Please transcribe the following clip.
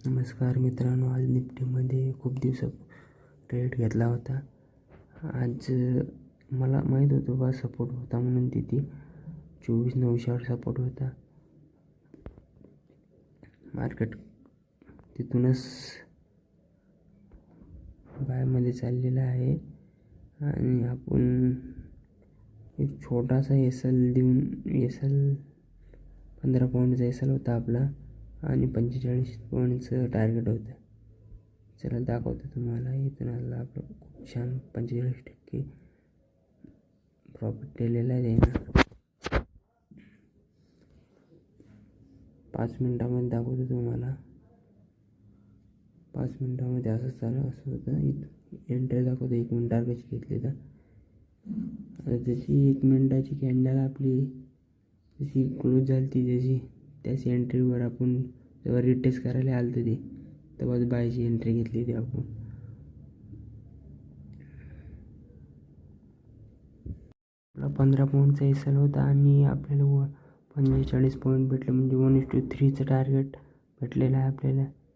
नमस्कार मित्रांनो, आज निफ्टीमध्ये खूप दिवसा ट्रेड घेतला होता. आज मला माहीत होतं बा सपोर्ट होता म्हणून तिथे 24,900वर सपोर्ट होता. मार्केट तिथूनच बायमध्ये चाललेलं आहे आणि आपण एक छोटासा एल देऊन 15 पॉईंटचा एल होता आपला आणि 45 पॉईंटचं टार्गेट होतं. चला दाखवतो तुम्हाला. इथून आला आपलं खूप छान 45% प्रॉफिट दिलेला आहे ना. 5 मिनिटामध्ये दाखवतो तुम्हाला. 5 मिनिटामध्ये असं होतं. इथं एंट्री दाखवतो 1 मिनिटावर कशी घेतली तर आता जशी 1 मिनिटाची कॅन्डल आपली जशी क्लोज झाली ती जशी त्याच एंट्रीवर आपण जेव्हा रिटेस्ट करायला आलं ते तेव्हाच बायची एंट्री घेतली ती आपण. आपला 15 पॉईंटचा एल होता आणि आपल्याला 45 पॉईंट भेटले म्हणजे 1:3चं टार्गेट भेटलेलं आहे आपल्याला.